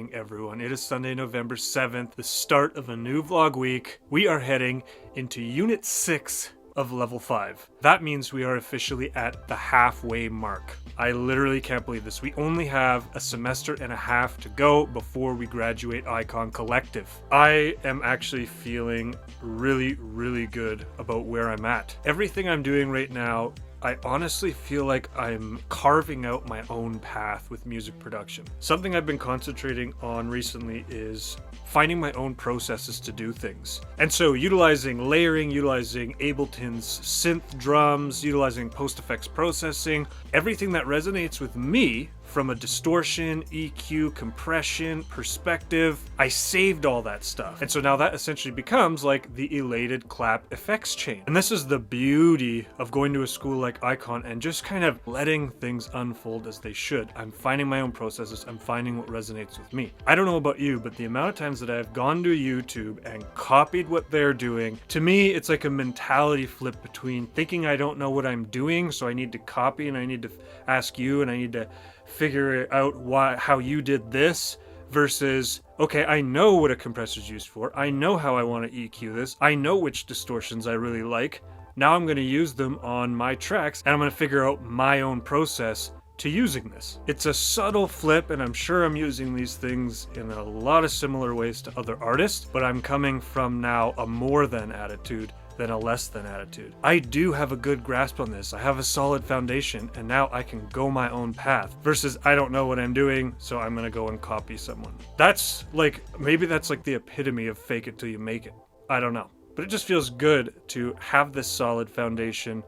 morning, everyone. It is Sunday, November 7th, the start of a new vlog week. We are heading into Unit 6 of Level 5. That means we are officially at the halfway mark. I literally can't believe this. We only have a semester and a half to go before we graduate Icon Collective. I am actually feeling really good about where I'm at. Everything I'm doing right now, I honestly feel like I'm carving out my own path with music production. Something I've been concentrating on recently is finding my own processes to do things. And so utilizing layering, utilizing Ableton's synth drums, utilizing post-effects processing, everything that resonates with me from a distortion, EQ, compression perspective, I saved all that stuff. And so now that essentially becomes like the Elated clap effects chain. And this is the beauty of going to a school like Icon and just kind of letting things unfold as they should. I'm finding my own processes. I'm finding what resonates with me. I don't know about you, but the amount of times that I've gone to YouTube and copied what they're doing, to me, it's like a mentality flip between thinking I don't know what I'm doing, so I need to copy and I need to ask you and I need to figure out how you did this, versus, okay, I know what a compressor is used for. I know how I want to EQ this. I know which distortions I really like. Now I'm going to use them on my tracks and I'm going to figure out my own process to using this. It's a subtle flip, and I'm sure I'm using these things in a lot of similar ways to other artists, but I'm coming from now a more than attitude than a less than attitude. I do have a good grasp on this. I have a solid foundation, and now I can go my own path versus I don't know what I'm doing, so I'm gonna go and copy someone. That's like, maybe that's like the epitome of fake it till you make it. I don't know. But it just feels good to have this solid foundation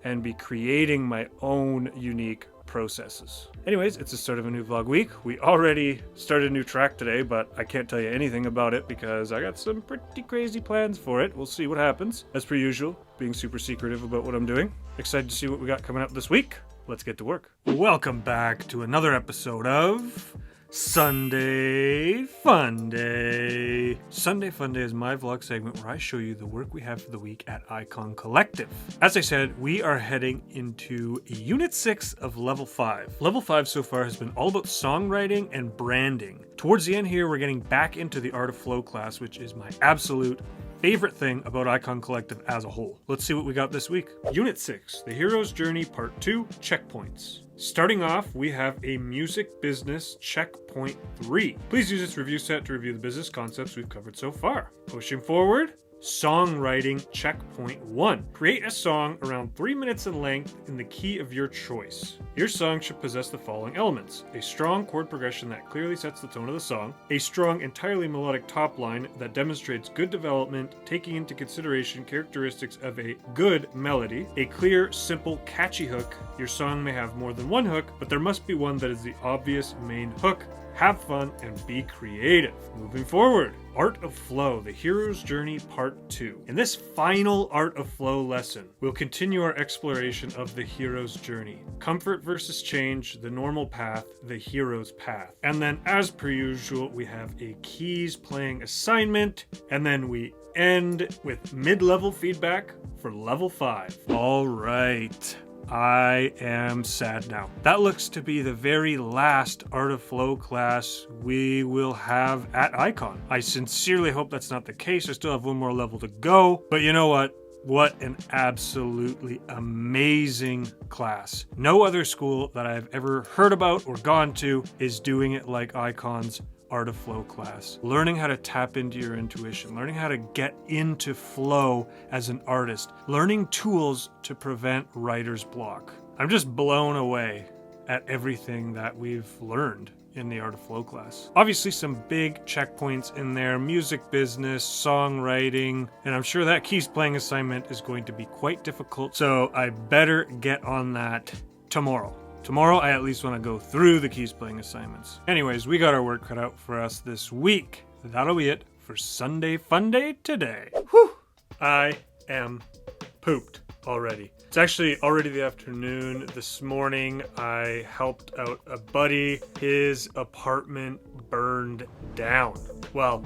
and be creating my own unique processes. Anyways, it's the start of a new vlog week. We already started a new track today, but I can't tell you anything about it because I got some pretty crazy plans for it. We'll see what happens. As per usual, being super secretive about what I'm doing. Excited to see what we got coming up this week. Let's get to work. Welcome back to another episode of Sunday Fun Day. Sunday Fun Day is my vlog segment where I show you the work we have for the week at Icon Collective. As I said, we are heading into Unit 6 of Level 5. Level 5 so far has been all about songwriting and branding. Towards the end here, we're getting back into the Art of Flow class, which is my absolute favorite thing about Icon Collective as a whole. Let's see what we got this week. Unit 6, The Hero's Journey Part 2, Checkpoints. Starting off, we have a Music Business Checkpoint 3. Please use this review set to review the business concepts we've covered so far. Pushing forward, Songwriting Checkpoint 1. Create a song around 3 minutes in length in the key of your choice. Your song should possess the following elements: a strong chord progression that clearly sets the tone of the song, a strong, entirely melodic top line that demonstrates good development, taking into consideration characteristics of a good melody, a clear, simple, catchy hook. Your song may have more than one hook, but there must be one that is the obvious main hook. Have fun and be creative. Moving forward, Art of Flow, The Hero's Journey Part 2. In this final Art of Flow lesson, we'll continue our exploration of the hero's journey. Comfort versus change, the normal path, the hero's path. And then, as per usual, we have a keys playing assignment, and then we end with mid-level feedback for Level 5. All right. I am sad now. That looks to be the very last Art of Flow class we will have at Icon. I sincerely hope that's not the case. I still have one more level to go, but you know what? What an absolutely amazing class. No other school that I've ever heard about or gone to is doing it like Icon's Art of Flow class. Learning how to tap into your intuition, learning how to get into flow as an artist, learning tools to prevent writer's block. I'm just blown away at everything that we've learned in the Art of Flow class. Obviously some big checkpoints in there: music business, songwriting, and I'm sure that keys playing assignment is going to be quite difficult, so I better get on that tomorrow. Tomorrow, I at least want to go through the keys playing assignments. Anyways, we got our work cut out for us this week. That'll be it for Sunday Fun Day today. Whew! I am pooped already. It's actually already the afternoon. This morning, I helped out a buddy. His apartment burned down. Well,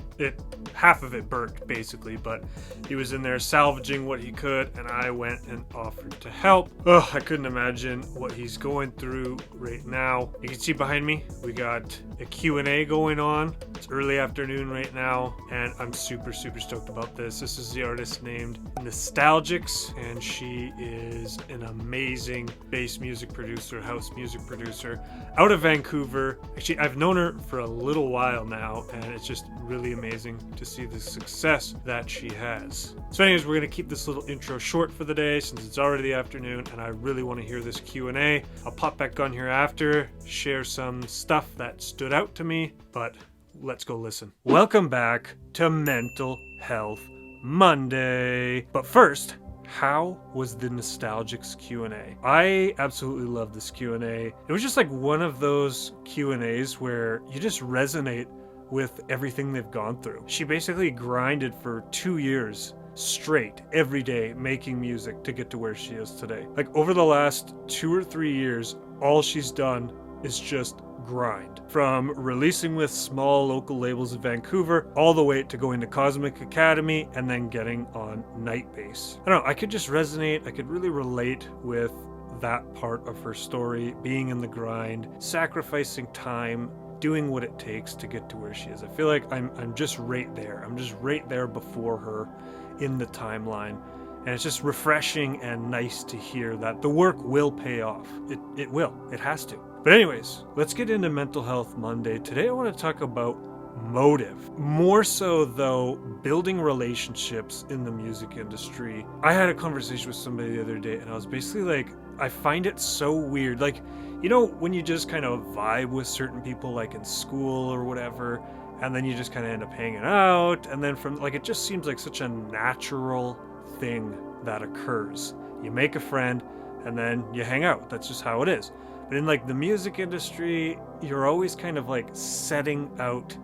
half of it burnt basically, but he was in there salvaging what he could, and I went and offered to help. Oh, I couldn't imagine what he's going through right now. You can see behind me, we got a Q&A going on. It's early afternoon right now, and I'm super stoked about this. This is the artist named Nostalgics, and she is an amazing bass music producer, house music producer out of Vancouver. Actually, I've known her for a little while now, and it's just really amazing to see the success that she has. So anyways, we're going to keep this little intro short for the day since it's already the afternoon and I really want to hear this Q&A. I'll pop back on here after, share some stuff that stood out to me, but let's go listen. Welcome back to Mental Health Monday. But first, how was the Nostalgics Q&A? I absolutely love this Q&A. It was just like one of those Q&As where you just resonate with everything they've gone through. She basically grinded for 2 years straight every day making music to get to where she is today. Like over the last 2 or 3 years, all she's done is just grind. From releasing with small local labels in Vancouver, all the way to going to Cosmic Academy and then getting on Nightbase. I don't know, I could just resonate, I could really relate with that part of her story, being in the grind, sacrificing time, doing what it takes to get to where she is. I feel like I'm just right there. I'm just right there before her in the timeline. And it's just refreshing and nice to hear that the work will pay off. It will. It has to. But anyways, let's get into Mental Health Monday. Today I want to talk about motive. More so though, building relationships in the music industry. I had a conversation with somebody the other day and I was basically like, I find it so weird. Like, you know, when you just kind of vibe with certain people, like in school or whatever, and then you just kind of end up hanging out, and then from, like, it just seems like such a natural thing that occurs. You make a friend, and then you hang out. That's just how it is. But in, like, the music industry, you're always kind of, like, setting out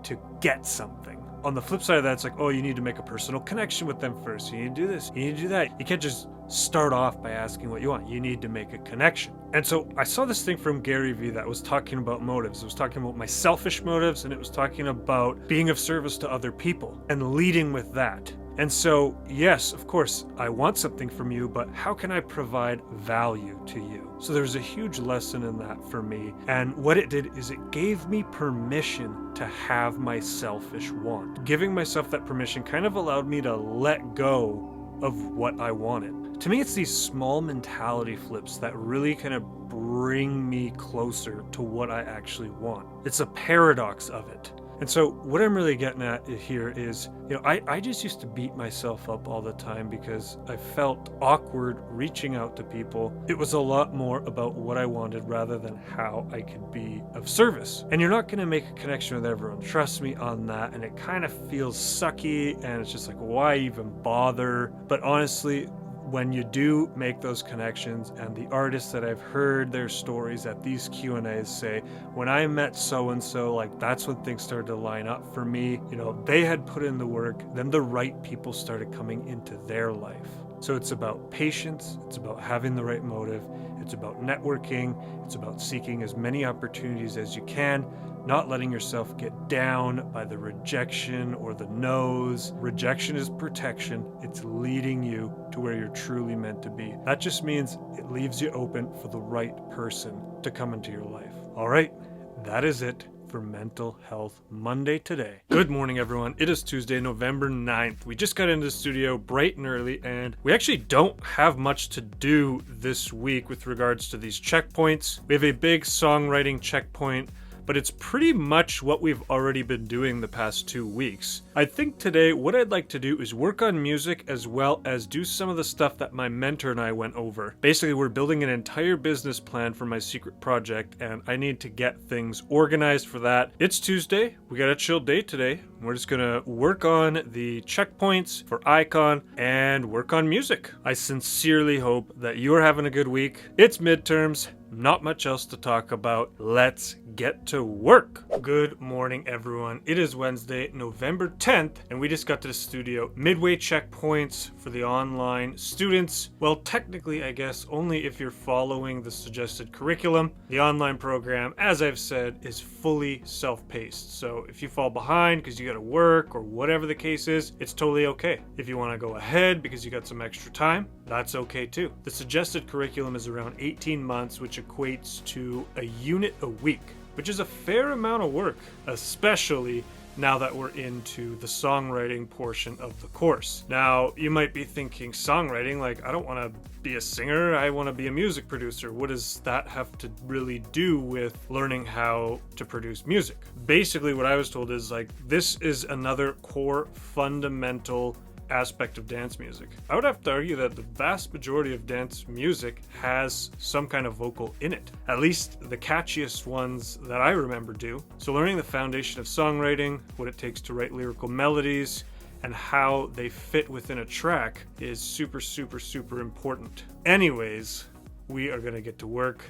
to get something. On the flip side of that, it's like, oh, you need to make a personal connection with them first. You need to do this. You need to do that. You can't just start off by asking what you want. You need to make a connection. And so I saw this thing from Gary Vee that was talking about motives. It was talking about my selfish motives, and it was talking about being of service to other people and leading with that. And so, yes, of course, I want something from you, but how can I provide value to you? So there's a huge lesson in that for me. And what it did is it gave me permission to have my selfish want. Giving myself that permission kind of allowed me to let go of what I wanted. To me, it's these small mentality flips that really kind of bring me closer to what I actually want. It's a paradox of it. And so what I'm really getting at here is, you know, I just used to beat myself up all the time because I felt awkward reaching out to people. It was a lot more about what I wanted rather than how I could be of service. And you're not going to make a connection with everyone. Trust me on that. And it kind of feels sucky and it's just like, why even bother? But honestly, when you do make those connections, and the artists that I've heard their stories at these Q&As say, when I met so-and-so, like that's when things started to line up for me. You know, they had put in the work, then the right people started coming into their life. So it's about patience, it's about having the right motive, it's about networking, it's about seeking as many opportunities as you can, not letting yourself get down by the rejection or the no's. Rejection is protection. It's leading you to where you're truly meant to be. That just means it leaves you open for the right person to come into your life. All right, that is it for Mental Health Monday today. Good morning, everyone. It is Tuesday, November 9th. We just got into the studio bright and early, and we actually don't have much to do this week with regards to these checkpoints. We have a big songwriting checkpoint, but it's pretty much what we've already been doing the past 2 weeks. I think today what I'd like to do is work on music as well as do some of the stuff that my mentor and I went over. Basically, we're building an entire business plan for my secret project, and I need to get things organized for that. It's Tuesday. We got a chill day today. We're just gonna work on the checkpoints for Icon and work on music. I sincerely hope that you're having a good week. It's midterms. not much else to talk about. Let's get to work. Good morning, everyone. It is Wednesday, November 10th, and we just got to the studio. Midway checkpoints for the online students. Well, technically, I guess, only if you're following the suggested curriculum. The online program, as I've said, is fully self-paced. So if you fall behind because you got to work or whatever the case is, it's totally okay. If you want to go ahead because you got some extra time, that's okay too. The suggested curriculum is around 18 months, which equates to a unit a week, which is a fair amount of work, especially now that we're into the songwriting portion of the course. Now, you might be thinking, songwriting, like, I don't want to be a singer, I want to be a music producer. What does that have to really do with learning how to produce music? Basically, what I was told is, like, this is another core fundamental aspect of dance music. I would have to argue that the vast majority of dance music has some kind of vocal in it. At least the catchiest ones that I remember do. So learning the foundation of songwriting, what it takes to write lyrical melodies, and how they fit within a track is super, super, super important. Anyways, we are gonna get to work,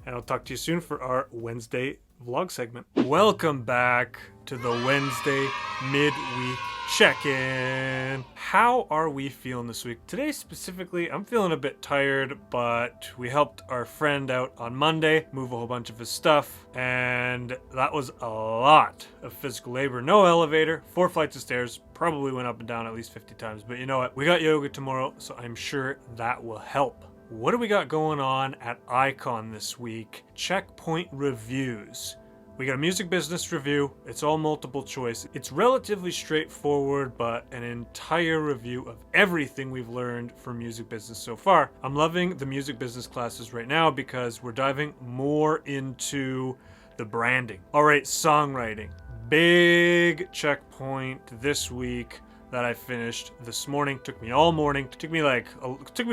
and I'll talk to you soon for our Wednesday vlog segment. Welcome back to the Wednesday midweek check-in. How are we feeling this week? Today specifically, I'm feeling a bit tired, but we helped our friend out on Monday, move a whole bunch of his stuff, and that was a lot of physical labor. No elevator, 4 flights of stairs, probably went up and down at least 50 times, but you know what? We got yoga tomorrow, so I'm sure that will help. What do we got going on at Icon this week? Checkpoint reviews. We got a music business review. It's all multiple choice. It's relatively straightforward, but an entire review of everything we've learned for music business so far. I'm loving the music business classes right now because we're diving more into the branding. All right, songwriting. Big checkpoint this week that I finished this morning. Took me all morning. Took me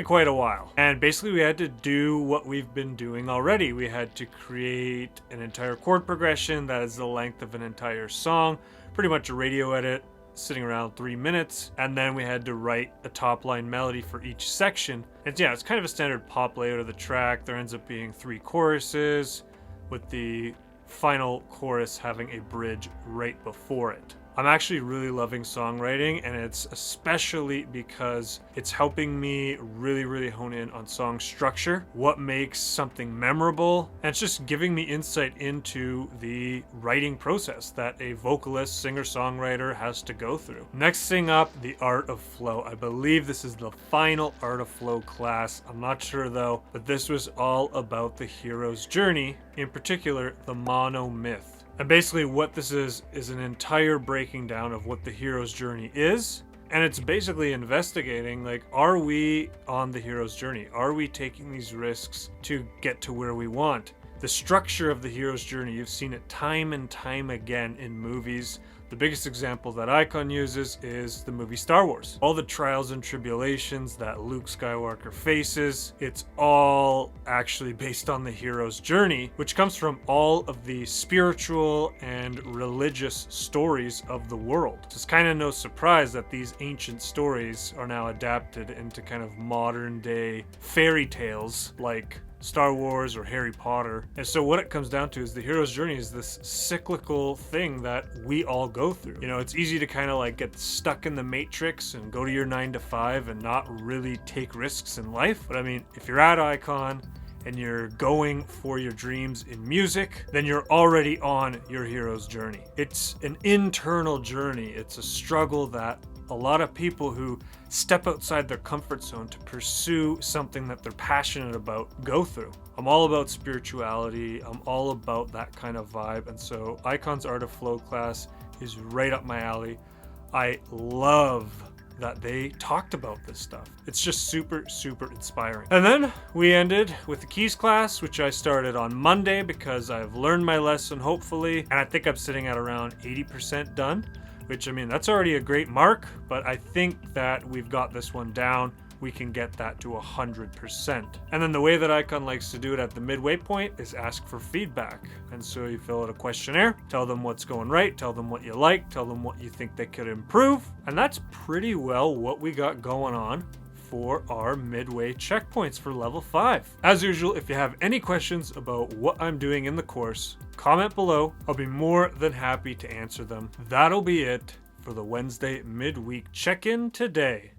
quite a while. And basically we had to do what we've been doing already. We had to create an entire chord progression that is the length of an entire song, pretty much a radio edit, sitting around 3 minutes. And then we had to write a top line melody for each section. And yeah, it's kind of a standard pop layout of the track. There ends up being 3 choruses with the final chorus having a bridge right before it. I'm actually really loving songwriting, and it's especially because it's helping me really hone in on song structure, what makes something memorable, and it's just giving me insight into the writing process that a vocalist, singer-songwriter has to go through. Next thing up, the Art of Flow. I believe this is the final Art of Flow class. I'm not sure though, but this was all about the hero's journey, in particular, the monomyth. And basically what this is an entire breaking down of what the hero's journey is. And it's basically investigating, like, are we on the hero's journey? Are we taking these risks to get to where we want? The structure of the hero's journey, you've seen it time and time again in movies. The biggest example that Icon uses is the movie Star Wars. All the trials and tribulations that Luke Skywalker faces, it's all actually based on the hero's journey, which comes from all of the spiritual and religious stories of the world. So it's kind of no surprise that these ancient stories are now adapted into kind of modern day fairy tales like Star Wars or Harry Potter. And so what it comes down to is the hero's journey is this cyclical thing that we all go through. You know, it's easy to kind of like get stuck in the matrix and go to your 9 to 5 and not really take risks in life. But I mean, if you're at Icon and you're going for your dreams in music, then you're already on your hero's journey. It's an internal journey. It's a struggle that a lot of people who step outside their comfort zone to pursue something that they're passionate about go through. I'm all about spirituality. I'm all about that kind of vibe. And so Icon's Art of Flow class is right up my alley. I love that they talked about this stuff. It's just super inspiring. And then we ended with the keys class, which I started on Monday because I've learned my lesson, hopefully. And I think I'm sitting at around 80% done. Which, I mean, that's already a great mark, but I think that we've got this one down. We can get that to 100%. And then the way that Icon likes to do it at the midway point is ask for feedback. And so you fill out a questionnaire, tell them what's going right, tell them what you like, tell them what you think they could improve. And that's pretty well what we got going on for our midway checkpoints for level 5. As usual, if you have any questions about what I'm doing in the course, comment below. I'll be more than happy to answer them. That'll be it for the Wednesday midweek check-in today.